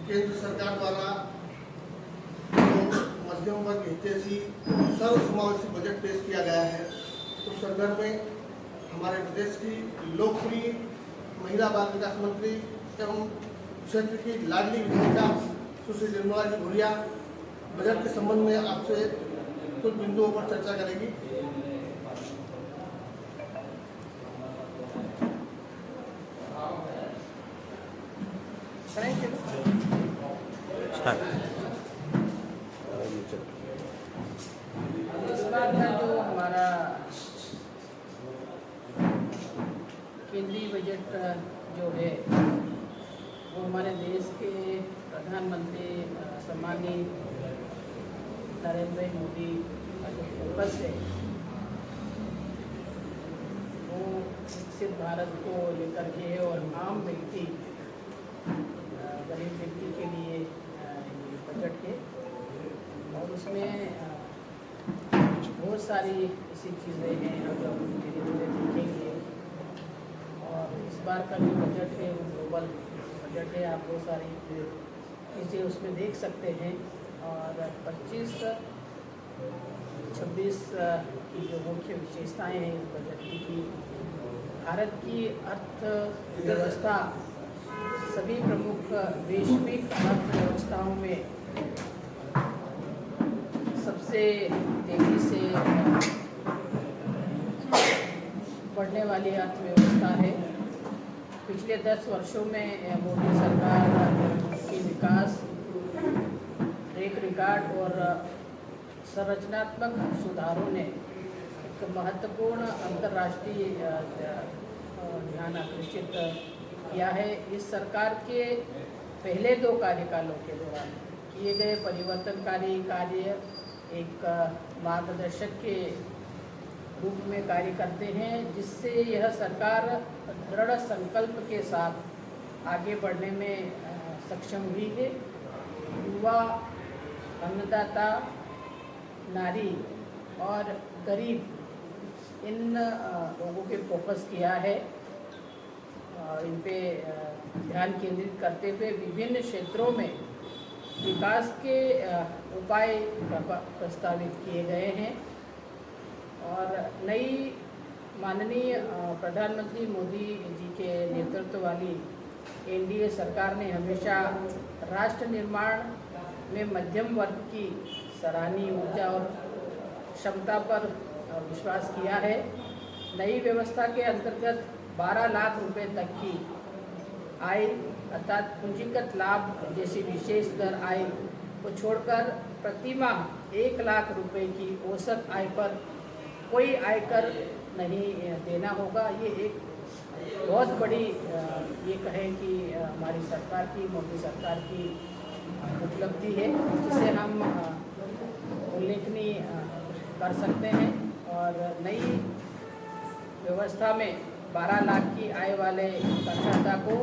केंद्र सरकार द्वारा जो मध्यम वर्ग हितैषी सर्वसमावेशी बजट पेश किया गया है, उस संदर्भ में हमारे प्रदेश की लोकप्रिय महिला बाल विकास मंत्री एवं क्षेत्र की लाडली विधायिका सुश्री निर्मला जी भूरिया बजट के संबंध में आपसे कुछ बिंदुओं पर चर्चा करेगी। इस बार का जो हमारा केंद्रीय बजट जो है वो हमारे देश के प्रधानमंत्री सम्माननीय नरेंद्र मोदी का जो फोकस है वो विकसित भारत को लेकर के है और आम व्यक्ति गरीब व्यक्ति के लिए ये बजट है और उसमें बहुत सारी ऐसी चीज़ें हैं जो हम धीरे धीरे देखेंगे। और इस बार का जो बजट है वो ग्लोबल बजट है, आप बहुत सारी चीज़ें उसमें देख सकते हैं। और 25-26 की जो मुख्य विशेषताएं हैं इस बजट की भारत की अर्थव्यवस्था सभी प्रमुख वैश्विक अर्थव्यवस्थाओं में सबसे तेजी से बढ़ने वाली अर्थव्यवस्था है। पिछले 10 वर्षों में मोदी सरकार के विकास ट्रैक रिकॉर्ड और संरचनात्मक सुधारों ने एक महत्वपूर्ण अंतर्राष्ट्रीय ध्यान आकर्षित किया है। इस सरकार के पहले 2 कार्यकालों के दौरान किए गए परिवर्तनकारी कार्य एक मार्गदर्शक के रूप में कार्य करते हैं, जिससे यह सरकार दृढ़ संकल्प के साथ आगे बढ़ने में सक्षम हुई है। युवा, अन्नदाता, नारी और गरीब इन लोगों पे फोकस किया है और इन पे ध्यान केंद्रित करते हुए विभिन्न क्षेत्रों में विकास के उपाय प्रस्तावित किए गए हैं। और नई माननीय प्रधानमंत्री मोदी जी के नेतृत्व वाली एनडीए सरकार ने हमेशा राष्ट्र निर्माण में मध्यम वर्ग की सराहनीय ऊर्जा और क्षमता पर विश्वास किया है। नई व्यवस्था के अंतर्गत 12 लाख रुपए तक की आय अर्थात पूंजीगत लाभ जैसी विशेष दर आय को छोड़कर प्रति माह 1 लाख रुपए की औसत आय पर कोई आयकर नहीं देना होगा। ये एक बहुत बड़ी ये कहें कि हमारी सरकार की, मोदी सरकार की उपलब्धि है, जिसे हम उल्लेखनीय कर सकते हैं। और नई व्यवस्था में 12 लाख की आय वाले करदाता को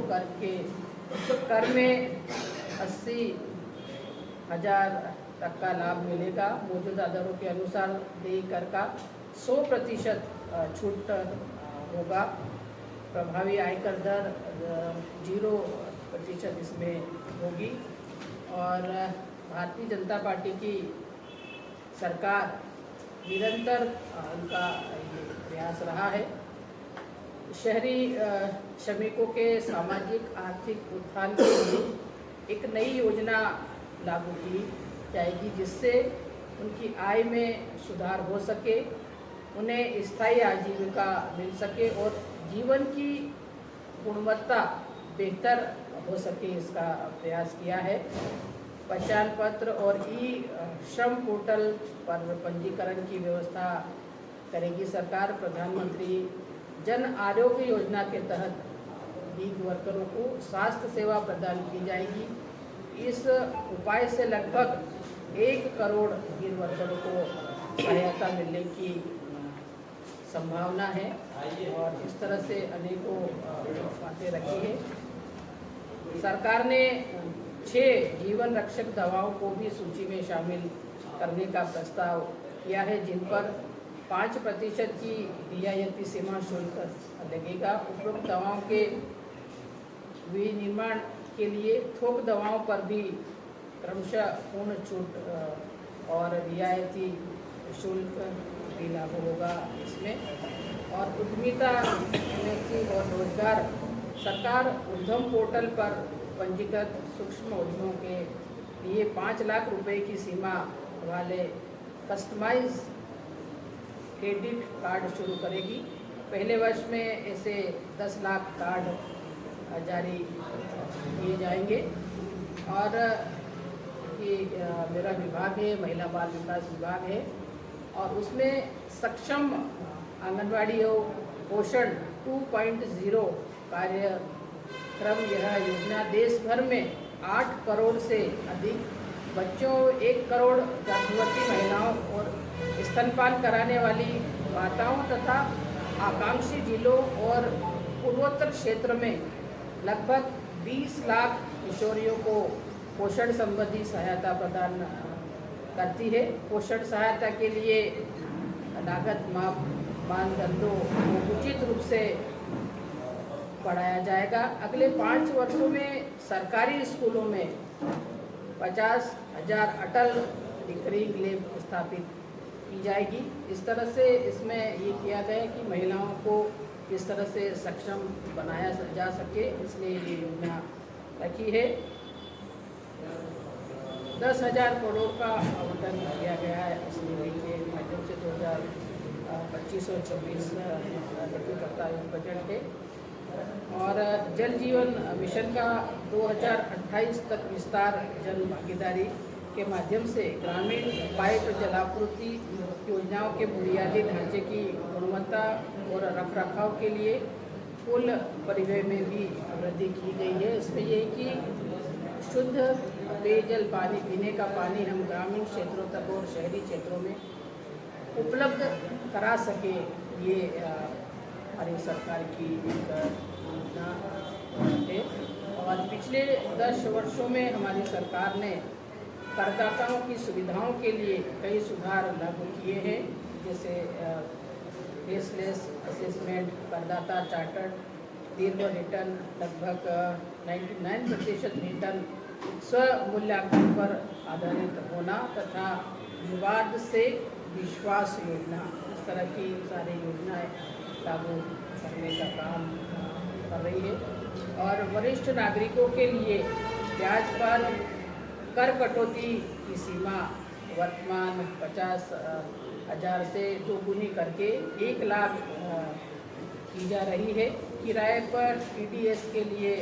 कर में 80,000 तक का लाभ मिलेगा। मौजूदा दरों के अनुसार देय कर का 100% छूट होगा। प्रभावी आयकर दर 0% इसमें होगी। और भारतीय जनता पार्टी की सरकार निरंतर उनका ये प्रयास रहा है। शहरी श्रमिकों के सामाजिक आर्थिक उत्थान के लिए एक नई योजना लागू की जाएगी, जिससे उनकी आय में सुधार हो सके, उन्हें स्थायी आजीविका मिल सके और जीवन की गुणवत्ता बेहतर हो सके। इसका प्रयास किया है। पहचान पत्र और श्रम पोर्टल पर पंजीकरण की व्यवस्था करेगी सरकार। प्रधानमंत्री जन आरोग्य योजना के तहत गीग वर्करों को स्वास्थ्य सेवा प्रदान की जाएगी। इस उपाय से लगभग 1 करोड़ गीग वर्करों को सहायता मिलने की संभावना है। और इस तरह से अनेकों बातें रखी है। सरकार ने 6 जीवन रक्षक दवाओं को भी सूची में शामिल करने का प्रस्ताव किया है, जिन पर 5% की रियायती सीमा शुल्क लगेगा। उपरोक्त दवाओं के विनिर्माण के लिए थोक दवाओं पर भी क्रमशः पूर्ण छूट और रियायती शुल्क भी लागू होगा इसमें। और उद्यमिता एमएससी और रोजगार, सरकार उद्यम पोर्टल पर पंजीकृत सूक्ष्म उद्यमों के लिए 5 लाख रुपए की सीमा वाले कस्टमाइज क्रेडिट कार्ड शुरू करेगी। पहले वर्ष में ऐसे 10 लाख कार्ड जारी किए जाएंगे। और ये मेरा विभाग है, महिला बाल विकास विभाग है, और उसमें सक्षम आंगनवाड़ी और पोषण 2.0 कार्यक्रम, यह योजना देश भर में 8 करोड़ से अधिक बच्चों, 1 करोड़ गर्भवती महिलाओं और स्तनपान कराने वाली माताओं तथा आकांक्षी जिलों और पूर्वोत्तर क्षेत्र में लगभग 20 लाख किशोरियों को पोषण संबंधी सहायता प्रदान करती है। पोषण सहायता के लिए लागत मानदंडों को उचित रूप से बढ़ाया जाएगा। अगले 5 वर्षों में सरकारी स्कूलों में 50,000 अटल टिंकरिंग लैब स्थापित की जाएगी। इस तरह से इसमें ये किया गया है कि महिलाओं को किस तरह से सक्षम बनाया जा सके, इसलिए ये योजना रखी है। 10,000 करोड़ का आवंटन किया गया है इस नीति के माध्यम से 2025-26 करता है बजट है। और जल जीवन मिशन का 2028 तक विस्तार जन भागीदारी के माध्यम से ग्रामीण पाइप जलापूर्ति योजनाओं के बुनियादी ढांचे की गुणवत्ता और रखरखाव के लिए कुल परिव्यय में भी वृद्धि की गई है। इसमें ये कि शुद्ध पेयजल पानी, पीने का पानी हम ग्रामीण क्षेत्रों तक और शहरी क्षेत्रों में उपलब्ध करा सके, ये हमारी सरकार की योजना है। और पिछले 10 वर्षों में हमारी सरकार ने करदाताओं की सुविधाओं के लिए कई सुधार लागू किए हैं, जैसे फेसलेस असेसमेंट, करदाता चार्टर, दीर्घ रिटर्न, लगभग 99% रिटर्न स्व मूल्यांकन पर आधारित होना तथा विवाद से विश्वास योजना, इस तरह की सारी योजनाएं लागू करने का काम कर रही है। और वरिष्ठ नागरिकों के लिए ब्याज पर कर कटौती की सीमा वर्तमान 50,000 से दोगुनी करके 1 लाख की जा रही है। किराए पर टीडीएस के लिए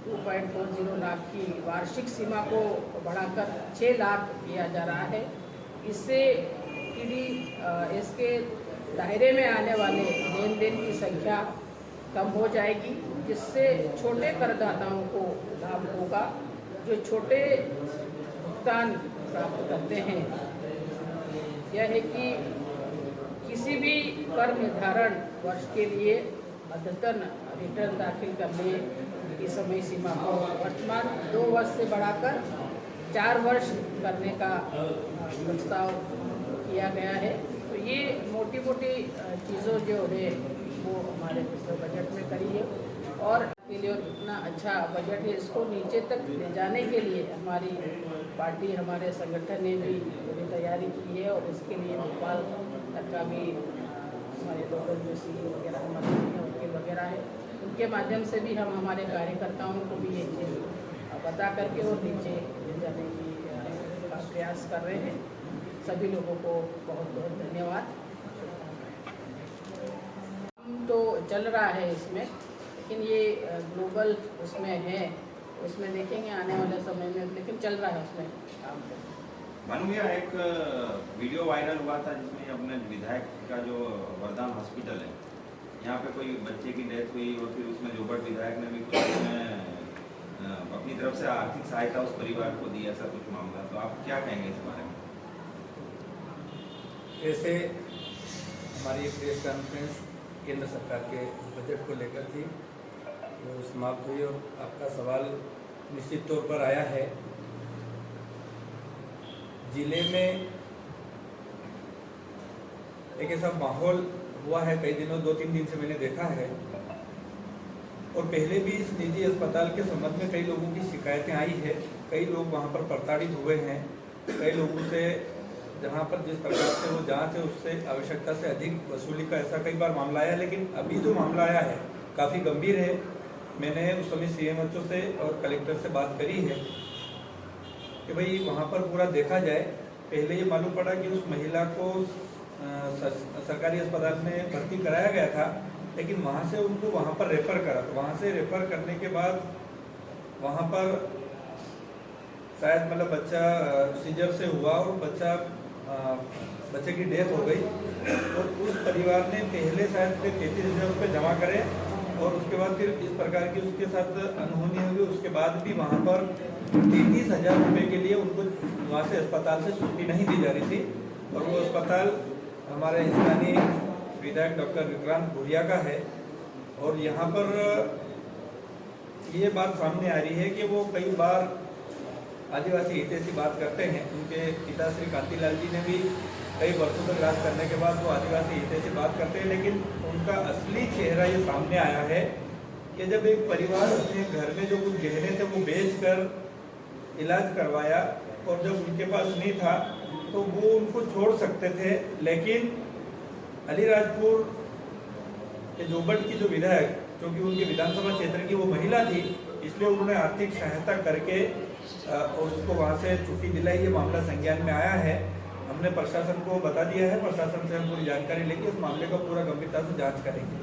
2.40 लाख की वार्षिक सीमा को बढ़ाकर 6 लाख किया जा रहा है। इससे टीडीएस के दायरे में आने वाले लेन देन की संख्या कम हो जाएगी, जिससे छोटे करदाताओं को लाभ होगा जो छोटे भुगतान प्राप्त करते हैं। यह है कि किसी भी कर निर्धारण वर्ष के लिए अद्यतन रिटर्न दाखिल करने की समय सीमा को वर्तमान 2 वर्ष से बढ़ाकर 4 वर्ष करने का प्रस्ताव किया गया है। तो ये मोटी मोटी चीज़ों जो है वो हमारे बजट में करी है। और के लिए इतना अच्छा बजट है, इसको नीचे तक ले जाने के लिए हमारी पार्टी, हमारे संगठन ने भी पूरी तैयारी की है। और इसके लिए भोपाल तक का भी हमारे लोकल जो CEO वगैरह हमारे वकील वगैरह है, उनके माध्यम से भी हम हमारे कार्यकर्ताओं को भी ये चीज़ बता करके और नीचे ले जाने की प्रयास कर रहे हैं। सभी लोगों को बहुत बहुत धन्यवाद। तो चल रहा है इसमें, लेकिन ये ग्लोबल उसमें है, उसमें देखेंगे आने वाले समय में, लेकिन चल रहा है उसमें काम। भानु भैया, एक वीडियो वायरल हुआ था जिसमें अपने विधायक का जो वरदान हॉस्पिटल है, यहाँ पे कोई बच्चे की डेथ हुई और फिर उसमें जोबट विधायक ने भी कुछ अपनी तरफ से आर्थिक सहायता उस परिवार को दी, ऐसा कुछ मामला। तो आप क्या कहेंगे इस बारे में? ऐसे हमारी एक प्रेस कॉन्फ्रेंस केंद्र सरकार के बजट को लेकर थी, वो समाप्त हुई और आपका सवाल निश्चित तौर पर आया है। जिले में एक ऐसा माहौल हुआ है कई दिनों, 2-3 दिन से मैंने देखा है और पहले भी इस निजी अस्पताल के संबंध में कई लोगों की शिकायतें आई है। कई लोग वहाँ पर प्रताड़ित हुए हैं। कई लोगों से जहाँ पर जिस प्रकार से वो जांच है उससे आवश्यकता से अधिक वसूली का ऐसा कई बार मामला आया। लेकिन अभी जो मामला आया है काफ़ी गंभीर है। मैंने उस समय CMHO से और कलेक्टर से बात करी है कि भाई वहाँ पर पूरा देखा जाए। पहले ये मालूम पड़ा कि उस महिला को सरकारी अस्पताल में भर्ती कराया गया था, लेकिन वहाँ से उनको वहाँ पर रेफ़र करा। तो वहाँ से रेफ़र करने के बाद वहाँ पर शायद मतलब बच्चा सीजर से हुआ और बच्चे की डेथ हो गई। और उस परिवार ने पहले शायद 33,000 रुपये जमा करे और उसके बाद फिर इस प्रकार की उसके साथ अनहोनी हुई। उसके बाद भी वहाँ पर 33,000 रुपये के लिए उनको वहाँ से अस्पताल से छुट्टी नहीं दी जा रही थी। और वो अस्पताल हमारे स्थानीय विधायक डॉक्टर विक्रांत भूरिया का है। और यहाँ पर ये बात सामने आ रही है कि वो कई बार आदिवासी हितैषी बात करते हैं। उनके पिता श्री कांतिलाल जी ने भी कई वर्षों तक राज करने के बाद वो आदिवासी हितैषी बात करते हैं, लेकिन उनका असली चेहरा ये सामने आया है कि जब एक परिवार अपने घर में जो कुछ गहने थे वो बेचकर इलाज करवाया और जब उनके पास नहीं था तो वो उनको छोड़ सकते थे। लेकिन अलीराजपुर के जोबट की जो विधायक, क्योंकि उनके विधानसभा क्षेत्र की वो महिला थी, इसलिए उन्होंने आर्थिक सहायता करके उसको वहाँ से छुट्टी दिलाई। ये मामला संज्ञान में आया है। हमने प्रशासन को बता दिया है। प्रशासन से हम पूरी जानकारी लेके इस मामले का पूरा गंभीरता से जांच करेंगे।